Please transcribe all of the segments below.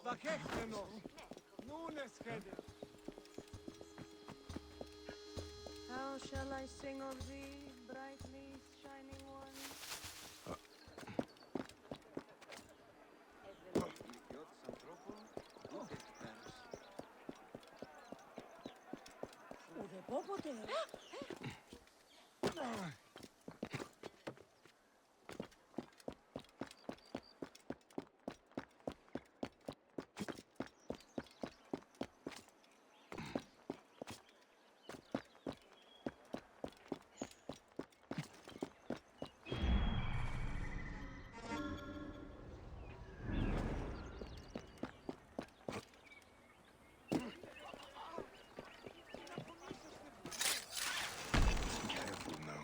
Vakechtenov. Nun es Hede. How shall I sing of thee, brightly shining one? Ουδεπόποτε. Careful now.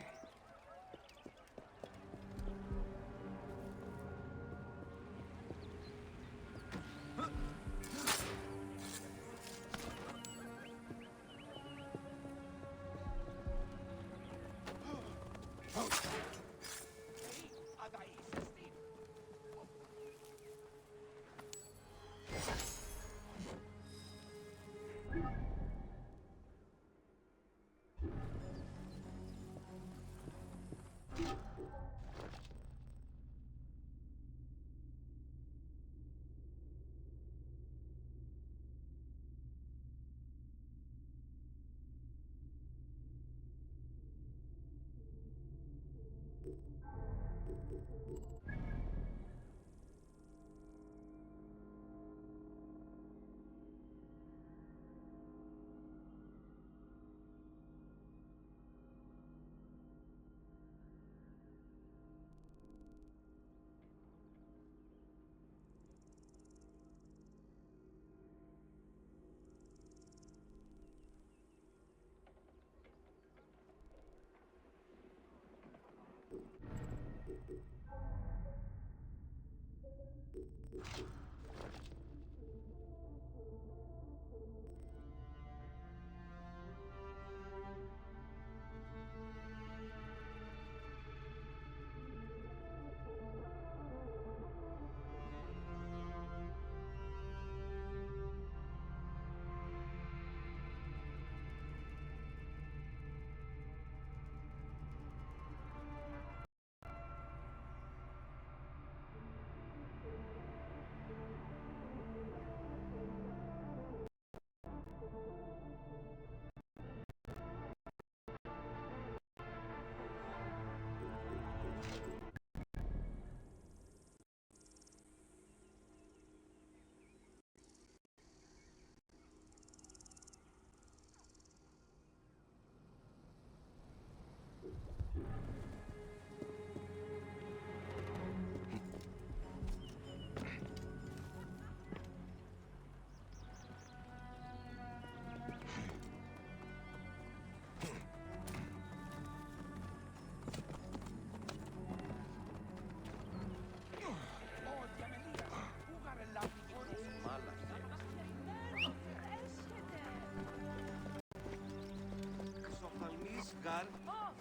Γαρ,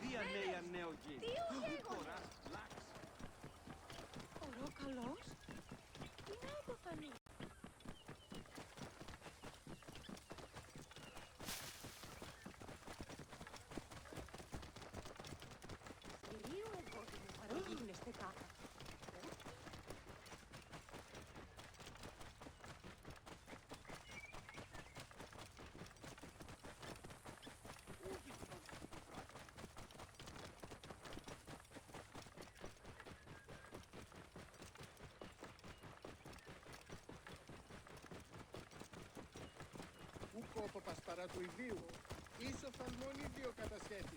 δια νέα νέο γη. Τώρα, λάξ. Ωρό καλός. Τι να υποφανεί. Κυρίου εγώ τι μου παραγίνεστε κάτω. Κόπο πασπαρά του ιδίου, ίσο φαλμόν ίδιο κατασχέτηση.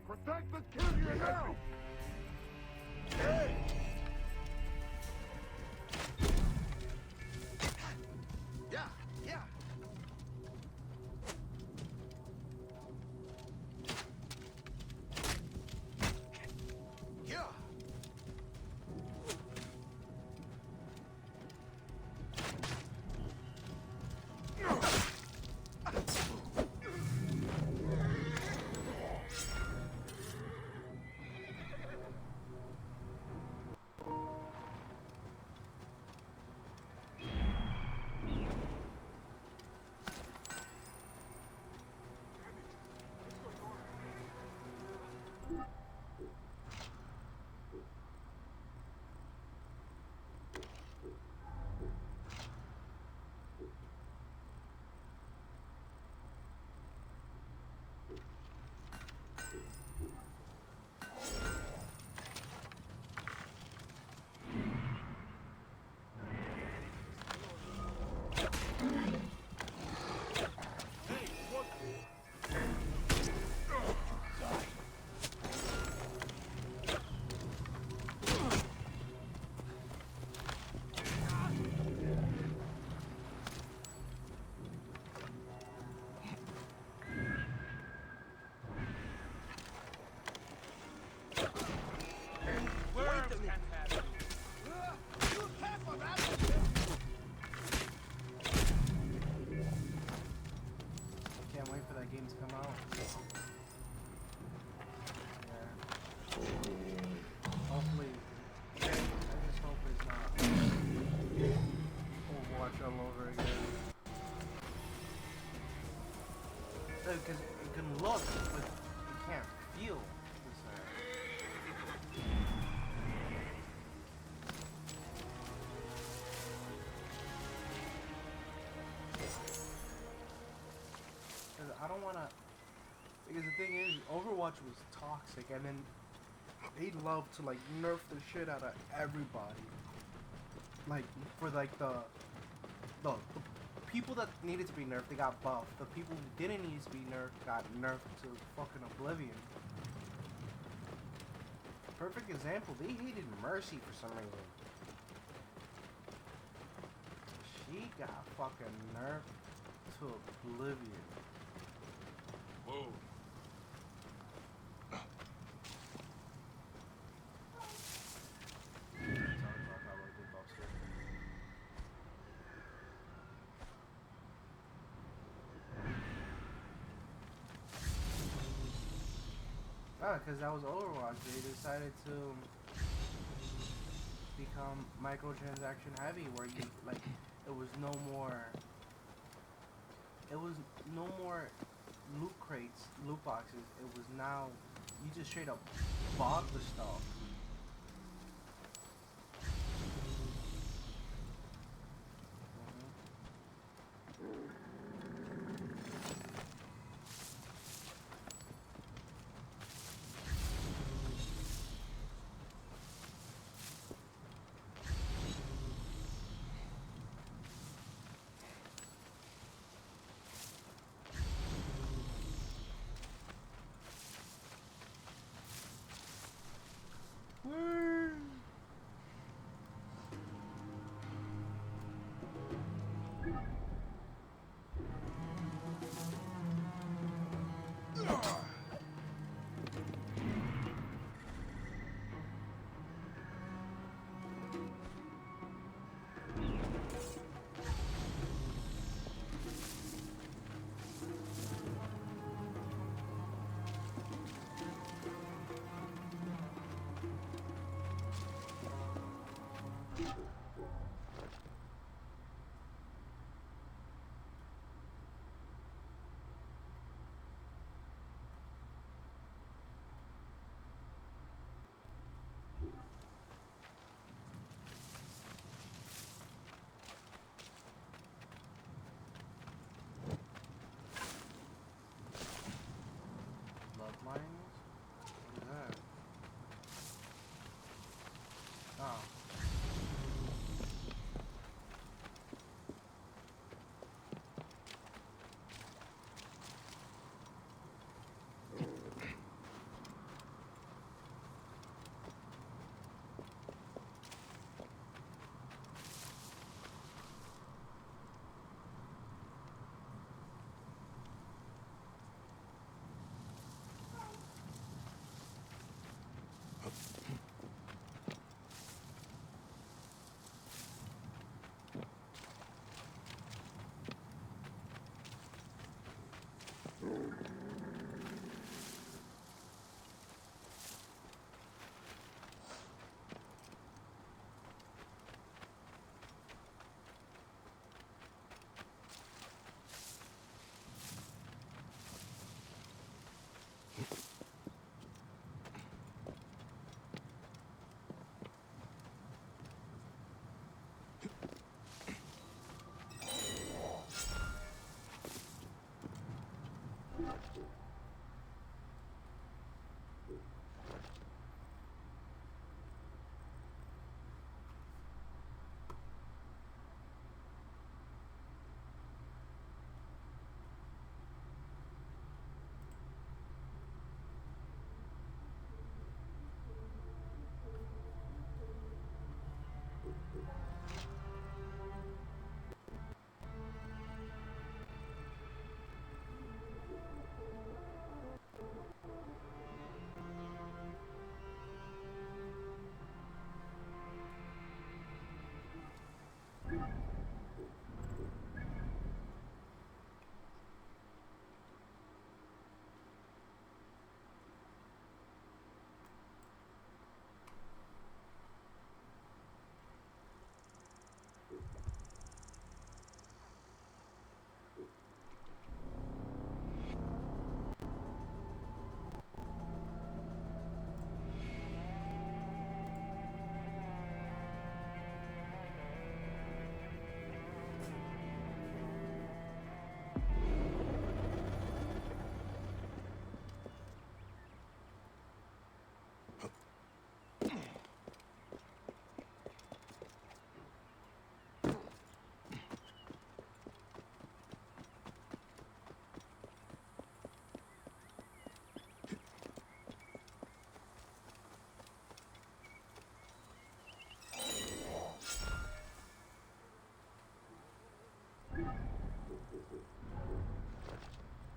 Protect the kill you now! Hey! Yeah, yeah. Yeah. Worms can't have you. You careful, man! Can't wait for that game to come out. Yeah. Hopefully. I just hope it's not Overwatch all over again. Because you can look, but you can't feel the sound. 'Cause I don't wanna. Because the thing is, Overwatch was toxic, and then they love to like nerf the shit out of everybody. Like for like the people that needed to be nerfed, they got buffed. The people who didn't need to be nerfed got nerfed to fucking oblivion. Perfect example, they hated Mercy for some reason. She got fucking nerfed to oblivion. Whoa. Because that was Overwatch. They decided to become microtransaction heavy, where you like it was no more loot crates, loot boxes. It was now you just straight up bought the stuff.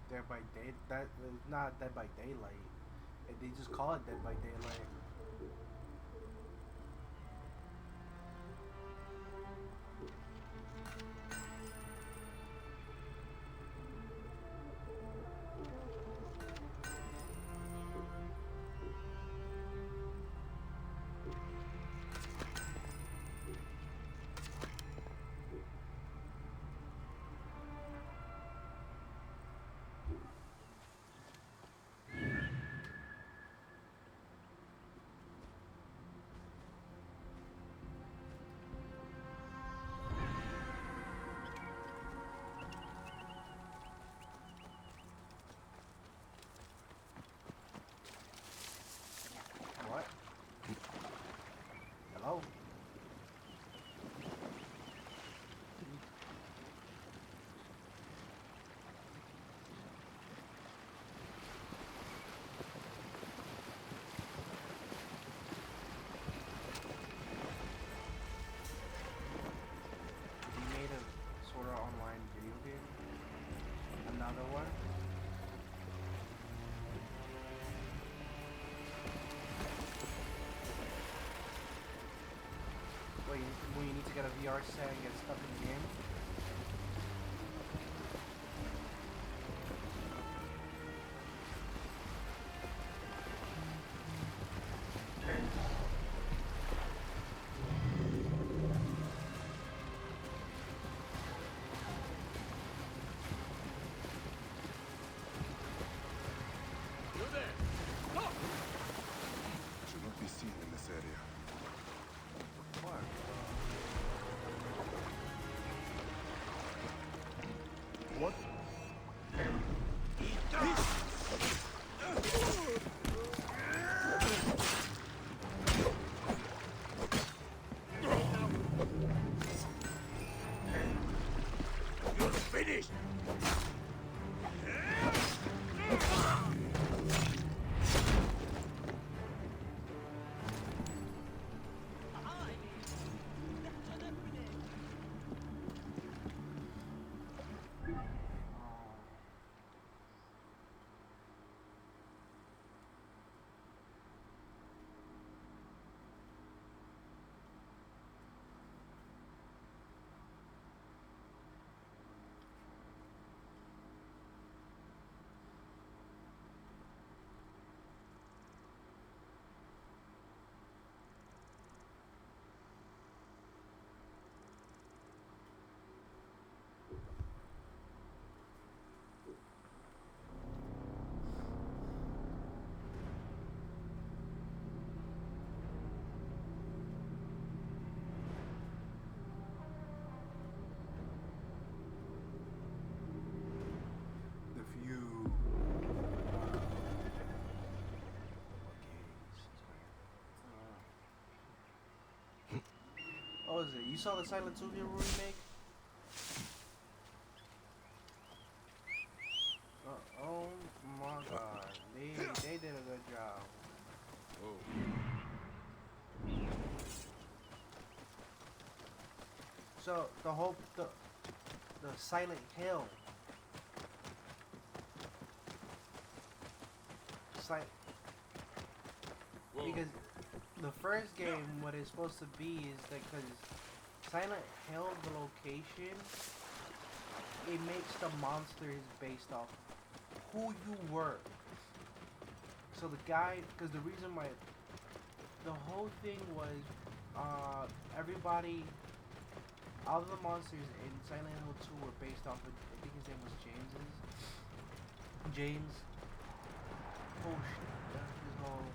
Dead by Day. That is not Dead by Daylight. They just call it Dead by Daylight. What? Hello? He made a sort of online video game. Another one. Wait, well, you need to get a VR set and get stuff in the game? You there! Stop! Should not be seen in this area. What? What? You're finished! The View. Oh, is it? You saw the Silent Hill remake? Oh my god. They did a good job. So the Silent Hill. Whoa. Because the first game, what it's supposed to be is that because Silent Hill, the location, it makes the monsters based off who you were. So the guy, because the reason why, the whole thing was, everybody, all of the monsters in Silent Hill 2 were based off of, I think his name was James. Oh shit, that's his whole,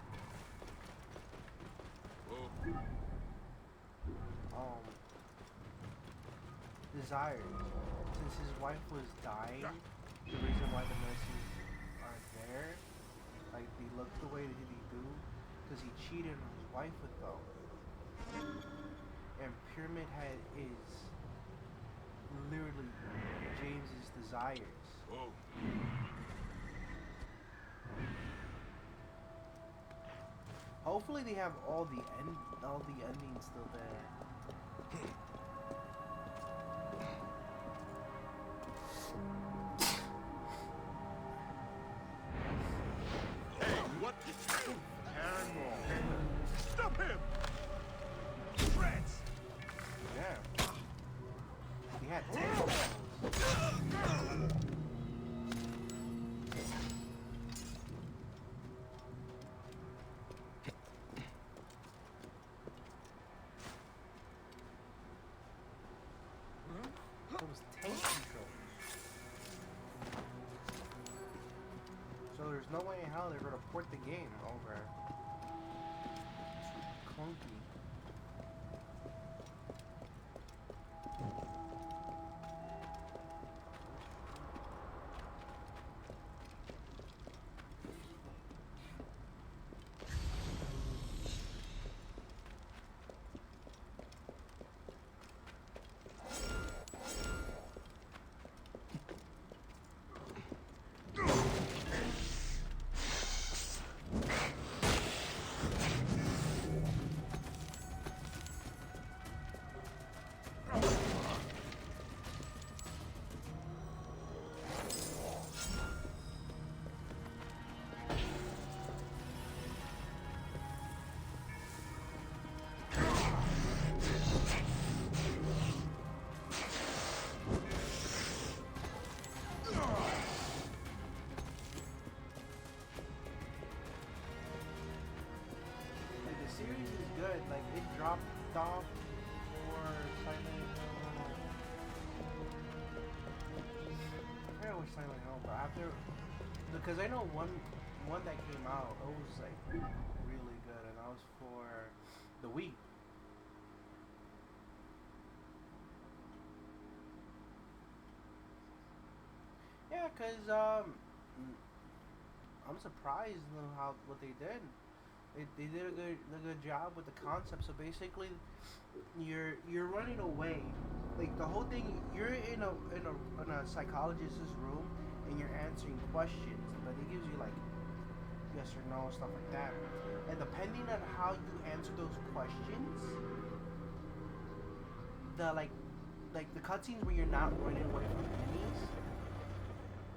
desires. Since his wife was dying, the reason why the nurses aren't there, like they look the way that they do, because he cheated on his wife with them. And Pyramid Head is literally James's desires. Oh. Hopefully they have all the endings still there. Hey, what? Animal. Stop him! Rats! Yeah. He had 10 of those. It was tank control. So there's no way in hell they're gonna port the game over. It's clunky. Series is good. Like it dropped off for Silent Hill. I forget which Silent Hill, but after, because I know one that came out, it was like really good, and that was for the Wii. Yeah, cause I'm surprised in how what they did. They did a good job with the concept. So basically, you're running away. Like the whole thing, you're in a psychologist's room and you're answering questions, but it gives you like yes or no stuff like that. And depending on how you answer those questions, the like the cutscenes where you're not running away from enemies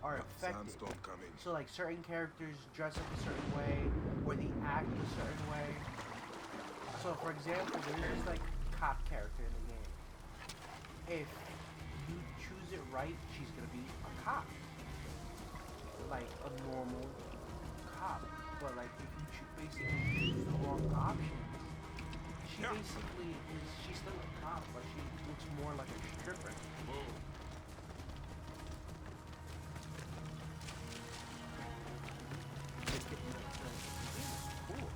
are affected. Sandstorm coming. So like certain characters dress up a certain way, or they act a certain way. So for example, there's this like cop character in the game. If you choose it right, she's gonna be a cop, like a normal cop. But like if you basically choose the wrong option, she basically she's still a cop, but she looks more like a stripper. Whoa. Cool.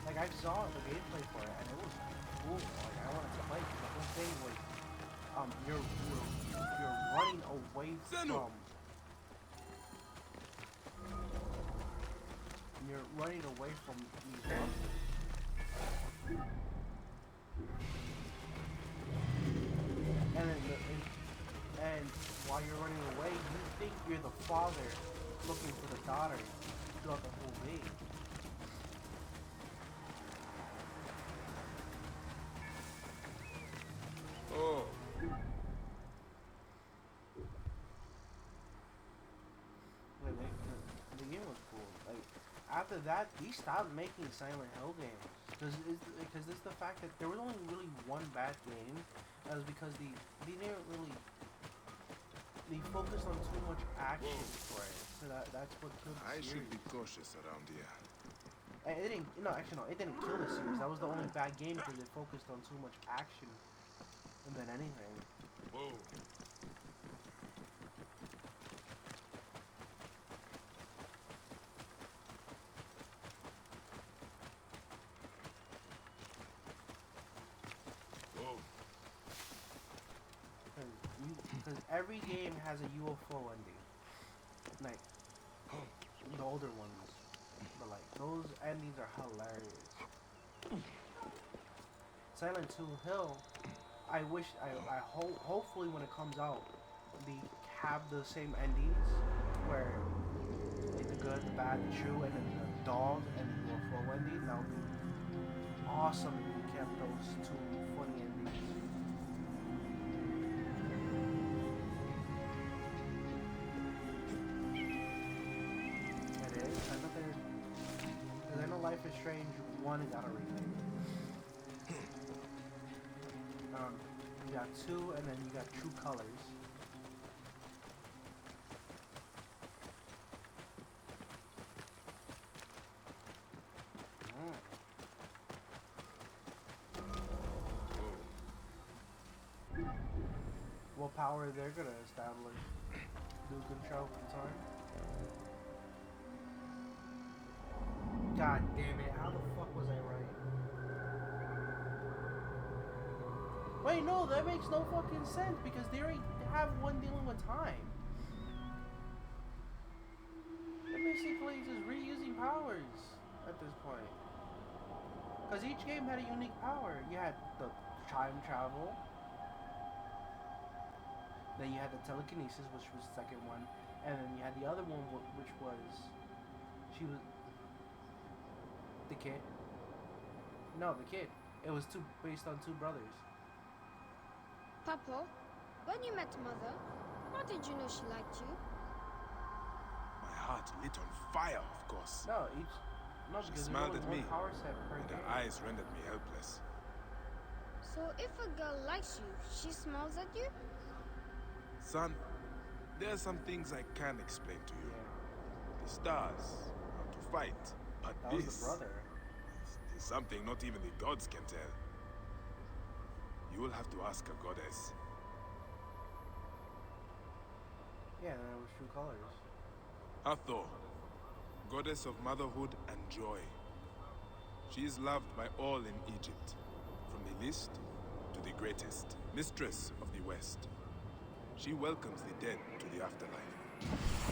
Like I saw the gameplay for it and it was cool. Like I wanted to play it. The whole thing was you're running away from these monsters. And while you're running away, you think you're the father looking for the daughter throughout the whole day. Oh. Like, the game was cool. Like after that, they stopped making Silent Hill games. Because it's the fact that there was only really one bad game. That was because they didn't really they focused on too much action for it. So that's what killed the I series. should be cautious around here. And it didn't. No, actually, no. It didn't kill the series. That was the only bad game because it focused on too much action than anything. Whoa. Whoa. Because every game has a UFO ending. Like the older ones, but like those endings are hilarious. Silent Hill. I wish. I hope. Hopefully, when it comes out, they have the same endings where like the good, the bad, the true, and then the dog and the UFO ending. That would be awesome if they kept those two funny endings. It is. I know they're. Because I know Life is Strange 1 got a remake. You got 2, and then you got True Colors. What power they're gonna establish? Duke control time. God damn it! How the fuck was I right? Wait, no, that makes no fucking sense because they already have one dealing with time. They're basically just reusing powers at this point. Because each game had a unique power. You had the time travel. Then you had the telekinesis, which was the second one. And then you had the other one, which was... She was... The kid. No, the kid. It was based on two brothers. Papa, when you met Mother, how did you know she liked you? My heart lit on fire, of course. No, No, She because smiled there's at only me, one power set per and game. her eyes rendered me helpless. So if a girl likes you, she smiles at you? Son, there are some things I can't explain to you. Yeah, The stars, how to fight, but that this was the brother. is something not even the gods can tell. You will have to ask a goddess. Yeah, and it was True Colors. Hathor, goddess of motherhood and joy. She is loved by all in Egypt, from the least to the greatest, mistress of the West. She welcomes the dead to the afterlife.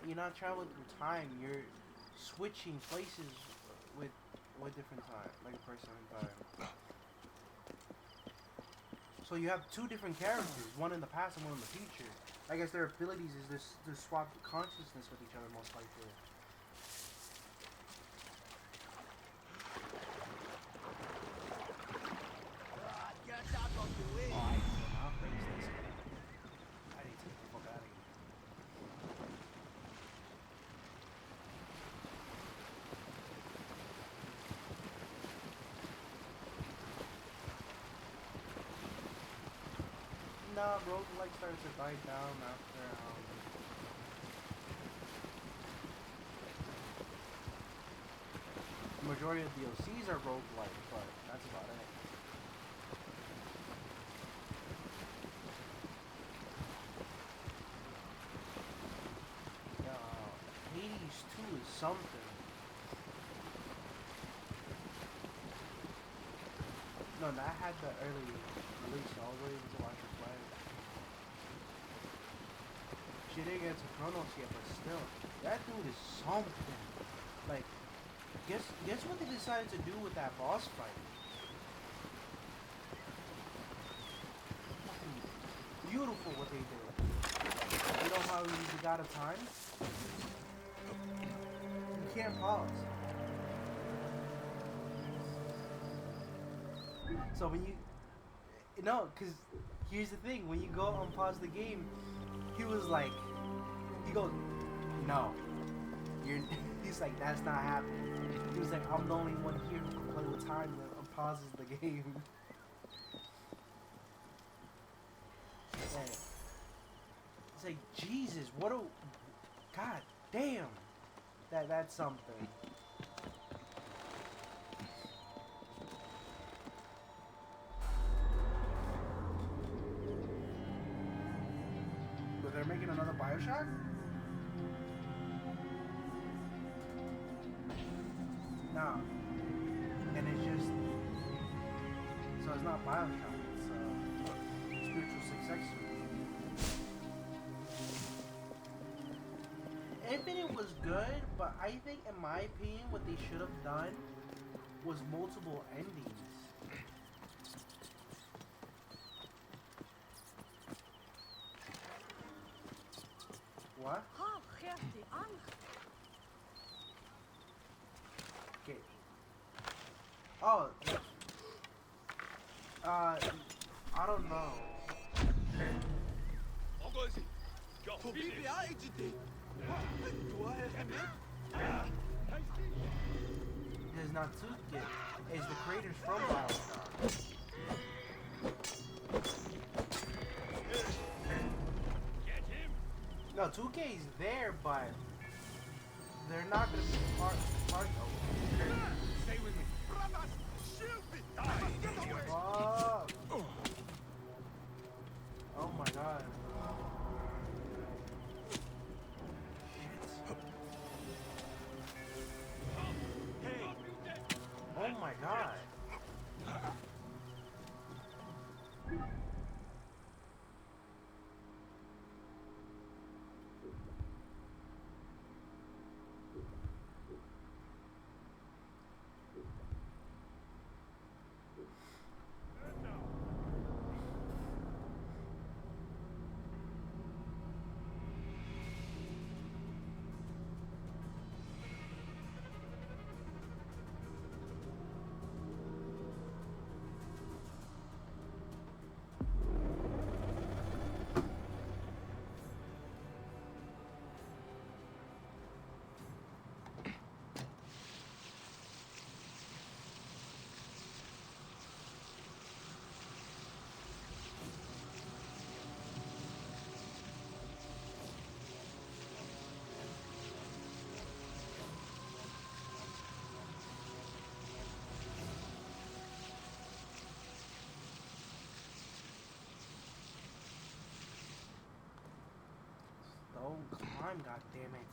You're not traveling through time. You're switching places with different time, like a person in time. So you have two different characters, one in the past and one in the future. I guess their abilities is this to swap consciousness with each other, most likely. Nah, roguelike started to die down after the majority of DLCs are roguelike, but that's about it. Hades 2 is something. No, I had the early release, so I was able to watch her play. She didn't get to Chronos yet, but still, that dude is something. Like, guess what they decided to do with that boss fight? Fucking beautiful what they did. You know how he's the god of time? You can't pause. So when you... No, because here's the thing. When you go unpause the game, he was like... He goes, no. You're... He's like, that's not happening. He was like, I'm the only one here who can play with time that unpauses the game. And it's like, Jesus, what a... God damn. That's something. But they're making another Bioshock? No. And it's just... So it's not Bioshock, it's spiritual successor. Infinite was good, but I think, in my opinion, what they should have done was multiple endings. What? Okay. Oh. I don't know. There's not Natsuki. It's the creators from Bioshock. No, 2K is there, but they're not gonna be part of it. Stay with me. Brothers, stupid! Get away! Fuck. Oh my god. Oh my god. Don't climb, goddammit.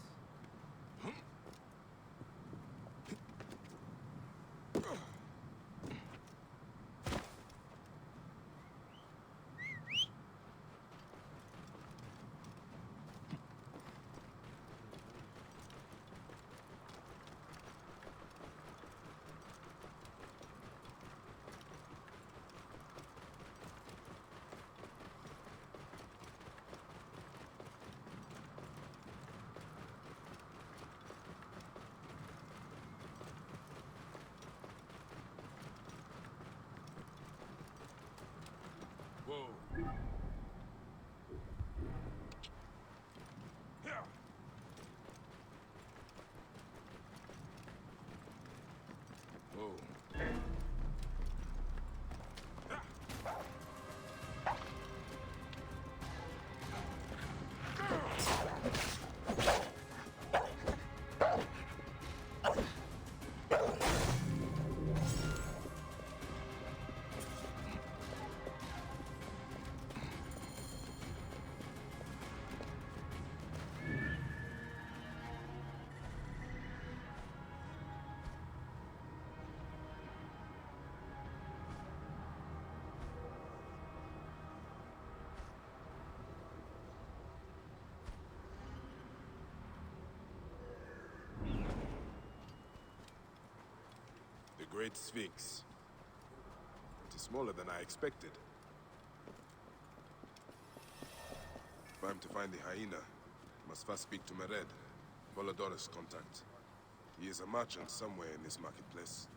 Great Sphinx. It is smaller than I expected. If I'm to find the hyena, I must first speak to Mered, Volodorus' contact. He is a merchant somewhere in this marketplace.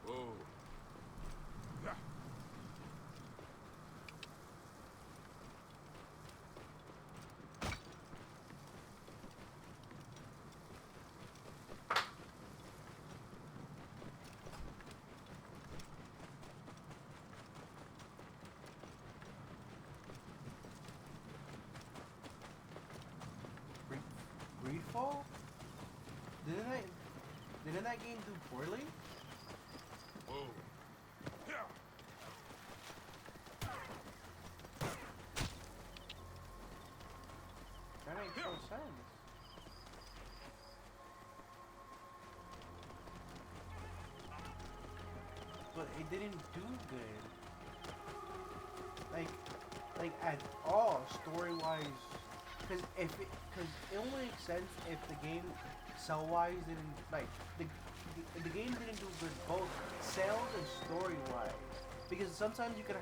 Whoa. Yeah. Greedfall? Didn't that game do poorly? Whoa. Yeah. That makes no sense. But it didn't do good. Like at all, story-wise. Because it only makes sense if the game sell-wise didn't the game didn't do good both sales and story-wise. Because sometimes you can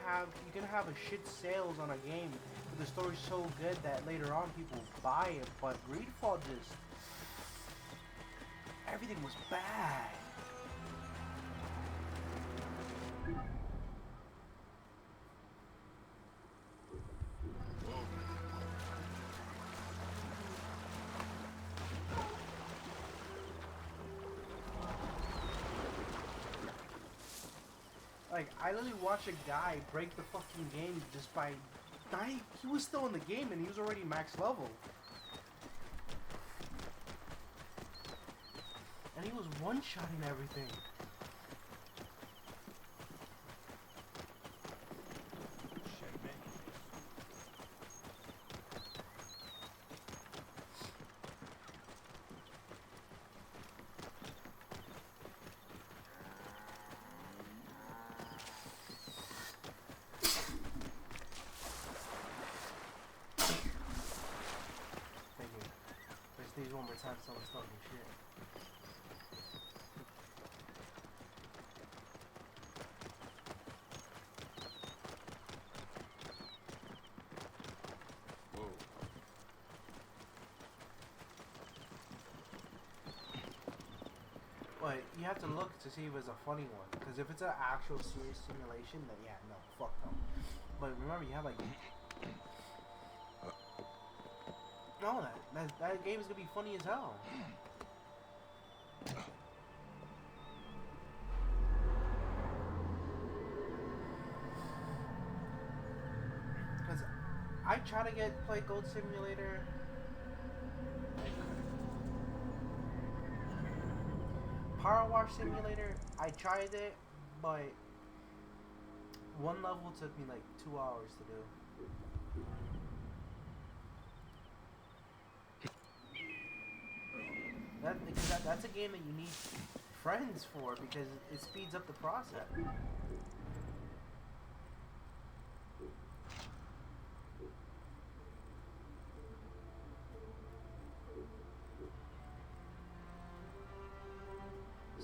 have a shit sales on a game, but the story's so good that later on people buy it. But Greedfall just everything was bad. Like, I literally watched a guy break the fucking game just by... He was still in the game and he was already max level. And he was one-shotting everything. One more time, someone's talking shit. Whoa. But you have to look to see if it's a funny one. Because if it's an actual serious simulation, then yeah, no, fuck no. But remember, you have like... No, that game is gonna be funny as hell. Cause I try to play Goat Simulator. Power Wash Simulator, I tried it, but one level took me like 2 hours to do. That's a game that you need friends for because it speeds up the process.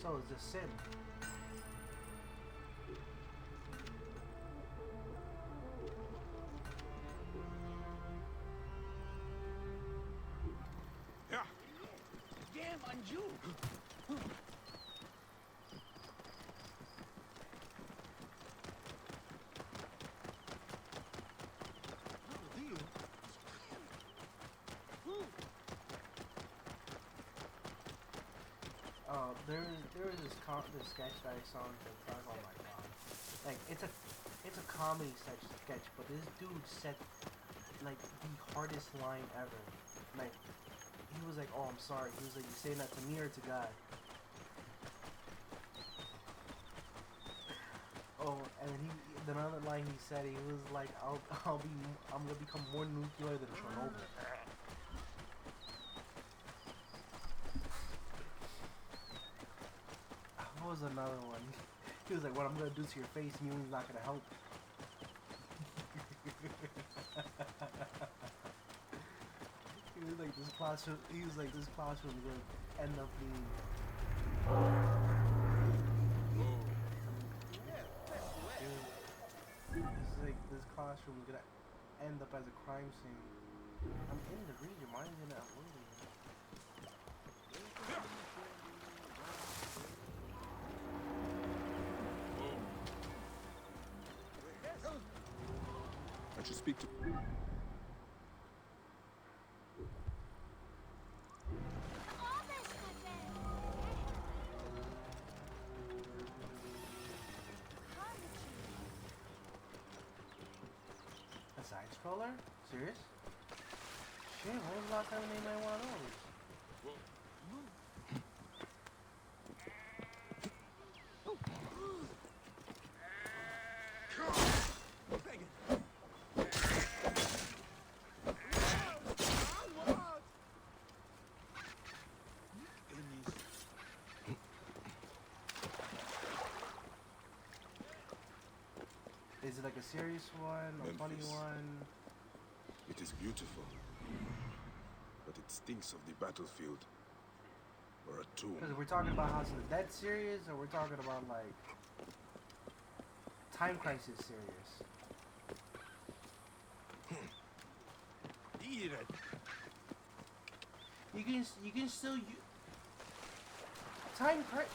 So it's a sim. Yeah. Damn, Anju! There is this sketch that I saw on TikTok. Oh my god! Like it's a comedy sketch, but this dude said like the hardest line ever. Like he was like, "Oh, I'm sorry." He was like, "You saying that to me or to God?" Oh, and then the another line he said, he was like, I'm gonna become more nuclear than Chernobyl. What was another one? He was like, what I'm gonna do to your face, Mewing's not gonna help. He was like, this classroom would end up being. It's like this classroom is gonna end up as a crime scene. I'm in the region, why isn't it loading? I should speak to... A side scroller? Serious? Shit, when was the last time they made one of those? Is it like a serious one, a funny Memphis. one? It is beautiful, but it stinks of the battlefield or a tomb. Because we're talking about House of the Dead series, or we're talking about like Time Crisis series. Eat it. You can still Time Crisis.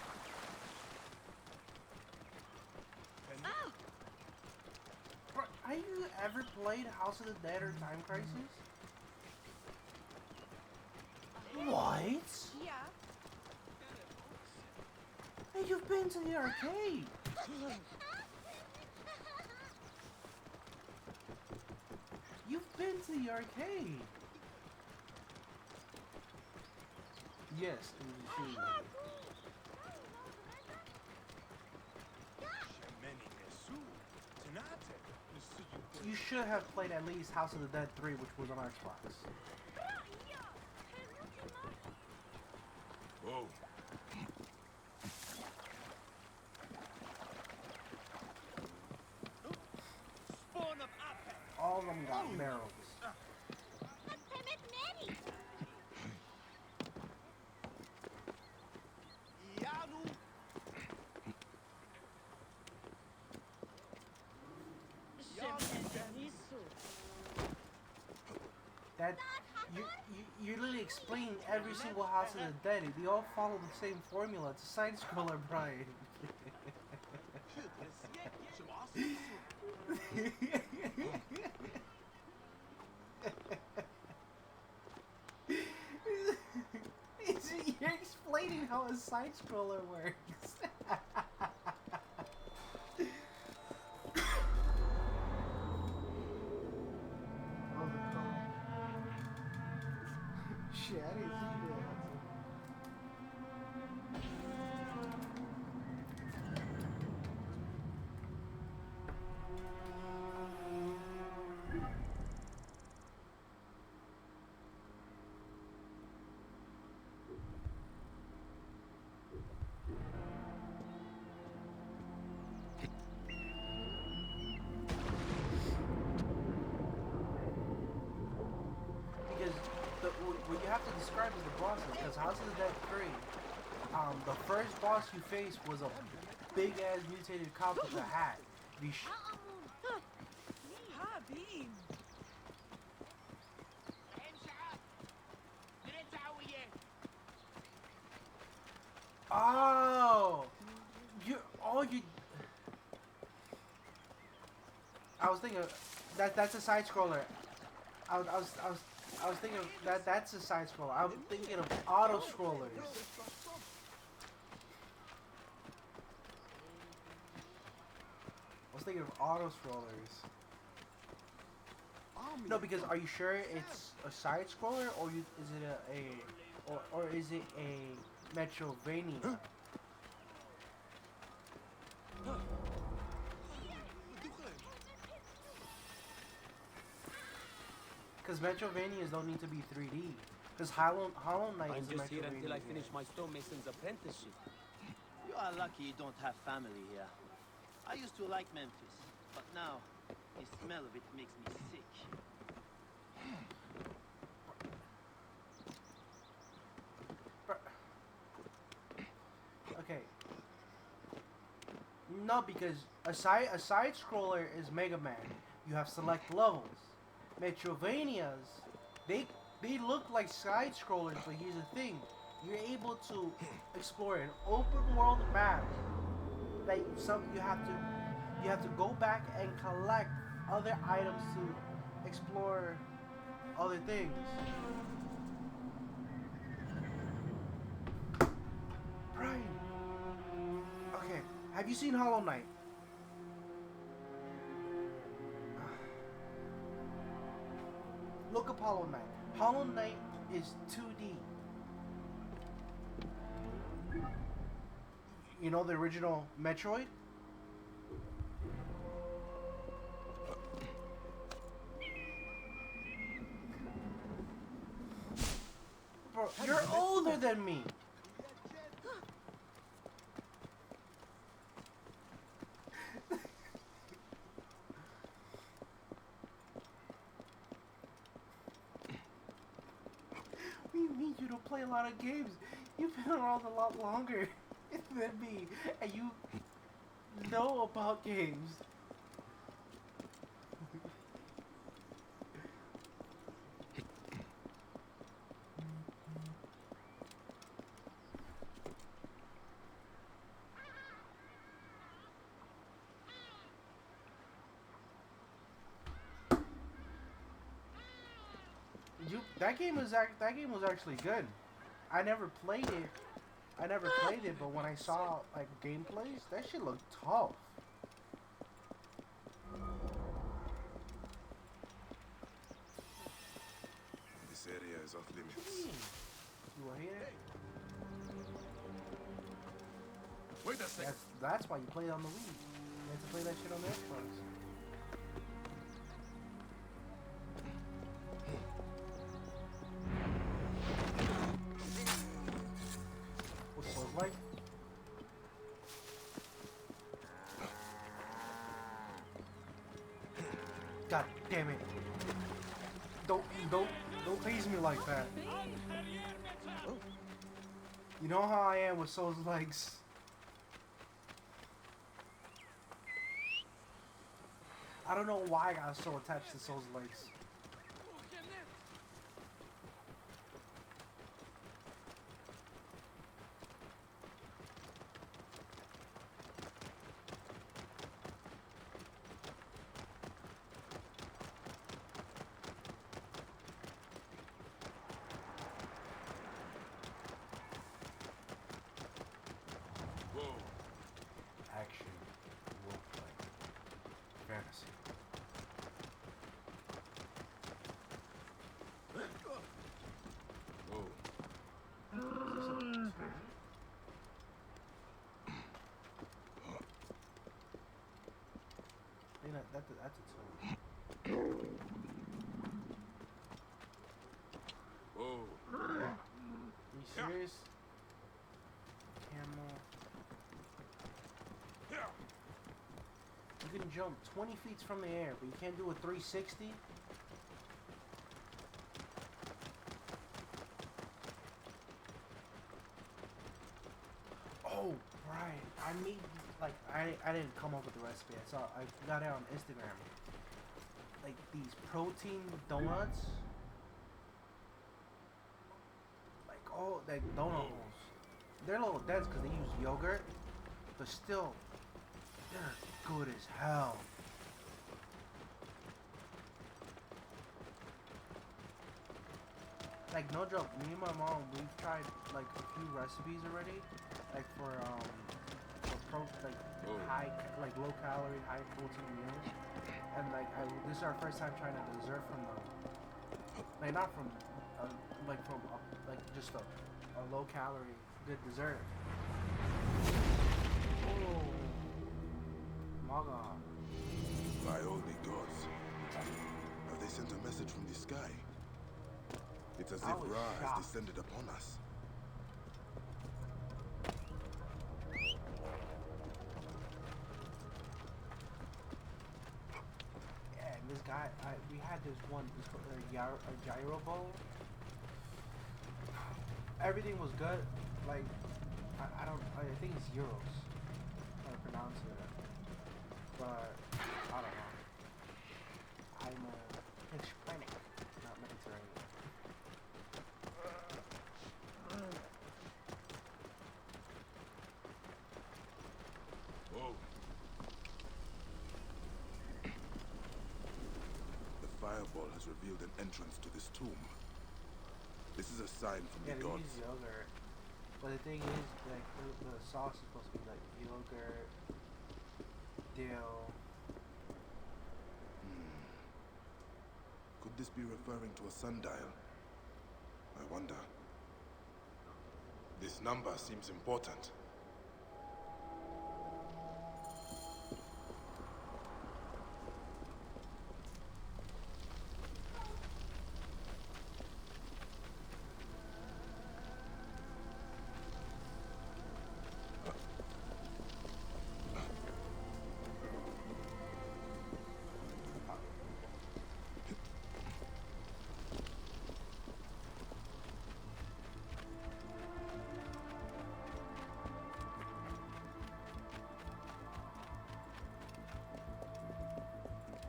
Have you ever played House of the Dead or Time Crisis? What? Yeah. Hey, you've been to the arcade. You've been to the arcade. Yes, it was a shooting movie. You should have played at least House of the Dead 3, which was on Xbox. Whoa. All of them got barrels. That you're literally explaining every single House of the Dead. They all follow the same formula. It's a side scroller, Brian. You're explaining how a side scroller works. Shit, I didn't see that. What you have to describe is the bosses, because House of the Dead 3, the first boss you faced was a big ass mutated cop with a hat. Oh, I was thinking that's a side scroller. I was thinking of that's a side scroller. I'm thinking of auto scrollers. I was thinking of auto scrollers. No, because are you sure it's a side scroller, or is it or is it a Metrovania? because Metrovanias don't need to be 3D. Because Hollow Knight I'm is a just here until Metrovania I finish game. my stonemason's apprenticeship. You are lucky you don't have family here. I used to like Memphis, but now the smell of it makes me sick. Okay. No, because a side scroller is Mega Man. You have select levels. Metrovanias, they look like side scrollers, but here's the thing: you're able to explore an open world map. Like you have to go back and collect other items to explore other things. Brian. Okay, have you seen Hollow Knight? Look up Hollow Knight. Hollow Knight is 2D. You know the original Metroid? Bro, you're older than me. We need you to play a lot of games. You've been around a lot longer than me, and you know about games. That game was actually good. I never played it. But when I saw like gameplays, that shit looked tough. This area is off limits. You were here? Wait a second. That's why you play on the Wii. You have to play that shit on the Xbox. What's Souls like? God damn it! Don't tease me like that. You know how I am with Souls likes. I don't know why I got so attached to Souls likes. Whoa. Action, roleplay, fantasy. Whoa. That's a tool. Whoa. Are you serious? Camel. You can jump 20 feet from the air, but you can't do a 360? Oh, right. I didn't come up with the recipe. I got it on Instagram. Like these protein donuts. Like donut holes. They're a little dense because they use yogurt, but still, they're good as hell. Like no joke, me and my mom, we've tried like a few recipes already, like for low calorie, high protein meals, and like this is our first time trying a dessert from them. Like not from, just a low calorie good dessert. Oh, my God. My only gods. Have they sent a message from the sky? sky. It's as I if was Ra has shocked. descended upon us. Yeah, and this guy, we had this one, this a gyro ball. Everything was good. Like, I think it's euros. How to pronounce it. But, I don't know. I'm Hispanic, not Mediterranean. Whoa. The fireball has revealed an entrance to this tomb. This is a sign from Yeah, the they gods. use yogurt. But the thing is, like, the sauce is supposed to be like yogurt, dill. Could this be referring to a sundial? I wonder. This number seems important.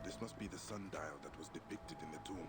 This must be the sundial that was depicted in the tomb.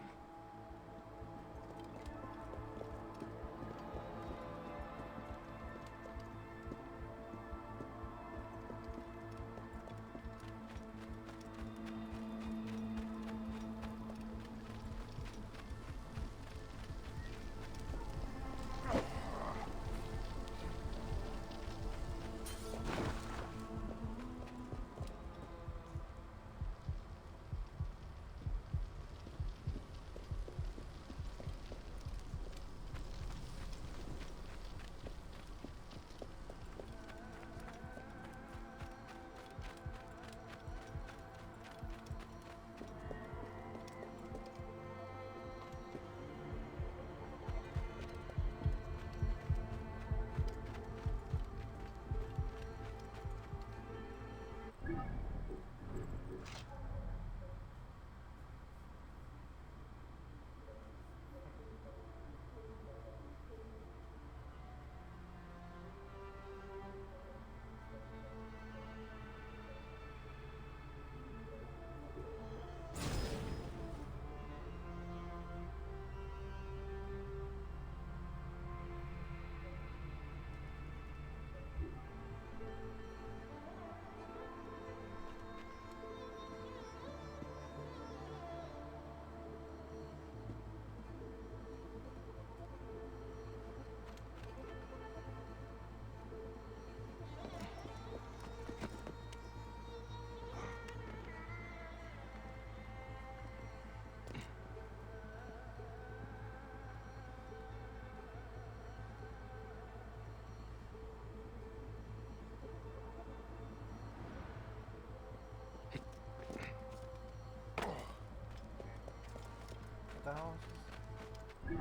What the hell is this?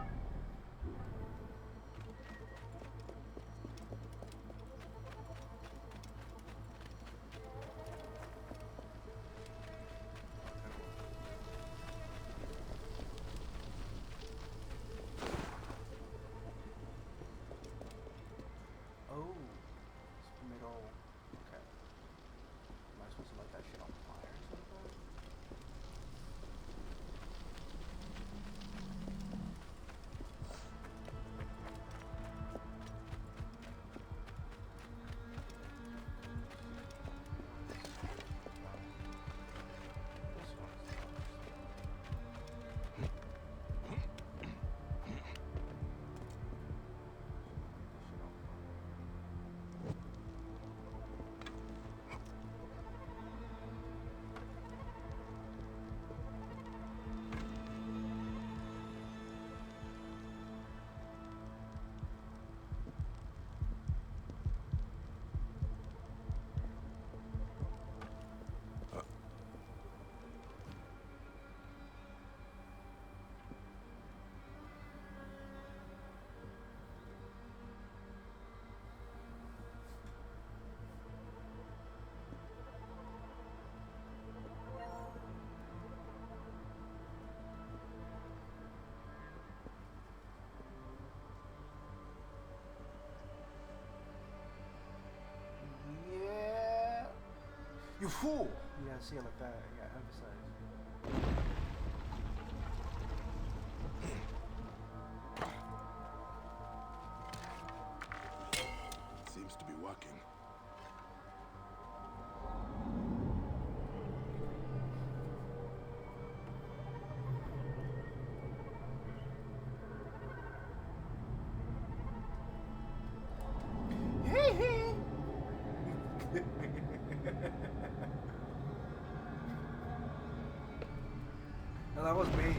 Oh, it's middle. Okay. Am I supposed to light that shit on fire or something? Fool. You gotta see it like that. You gotta emphasize. Seems to be working. No, that was me.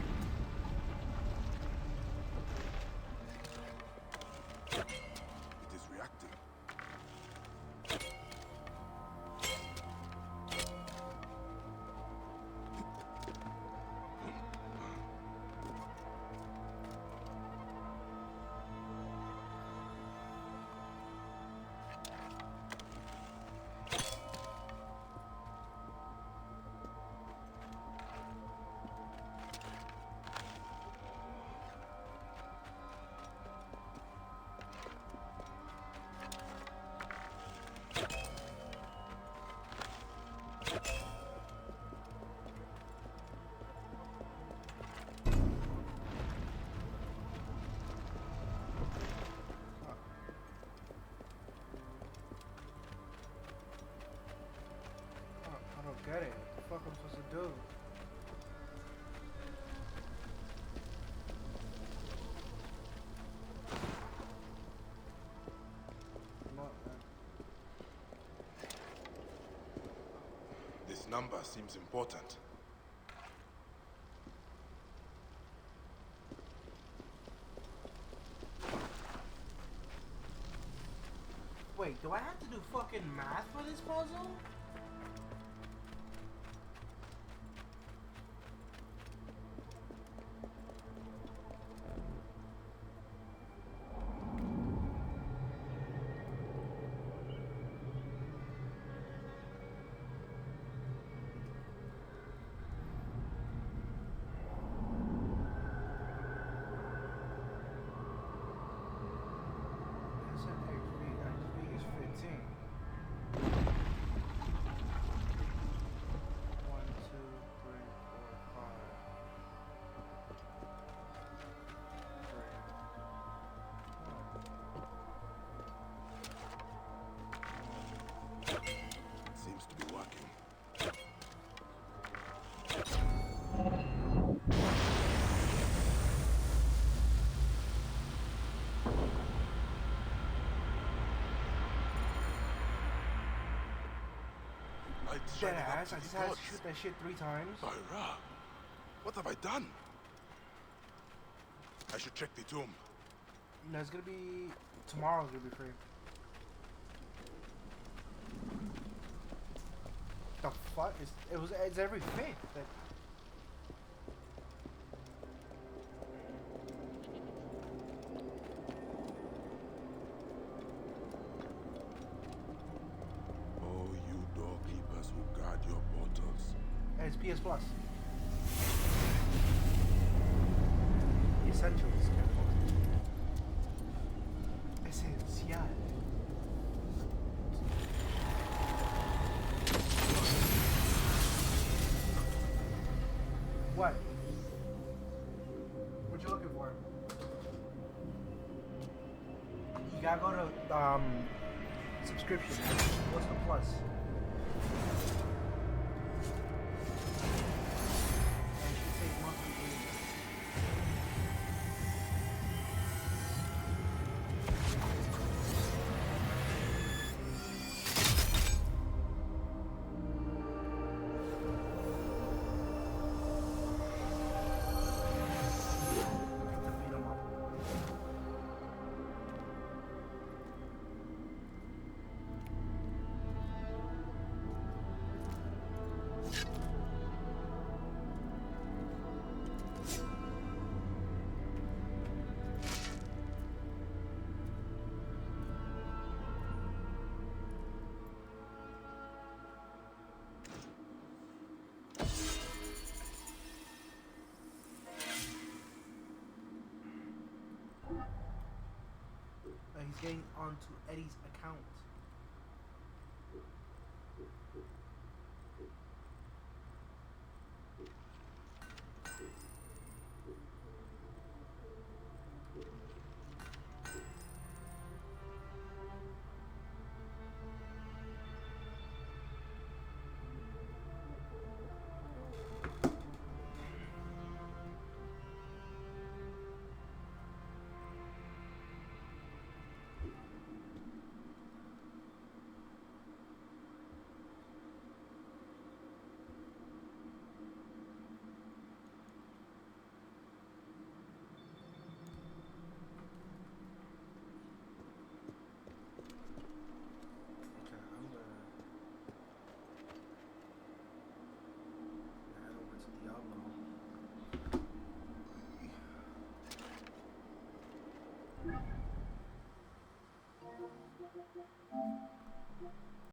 It is reacting. I don't get it. What the fuck am I supposed to do? Come on, man. This number seems important. Wait, do I have to do fucking math for this puzzle? It said XV is 15. 1, 2, 3, 4, 5, 3. Seems to be working. Lights Dead shining up ass, to I the just had to gods. shoot that shit 3 times. Ira, what have I done? I should check the tomb. No, it's gonna be tomorrow's gonna be free. The fuck is it's every 5th that Oh, you doorkeepers who guard your portals. and it's PS Plus. The Essentials. Esencial. What? What you looking for? You gotta go to subscription. What's the plus? And it should say monthly payment. Beat 'em up. He's getting onto Eddie's account.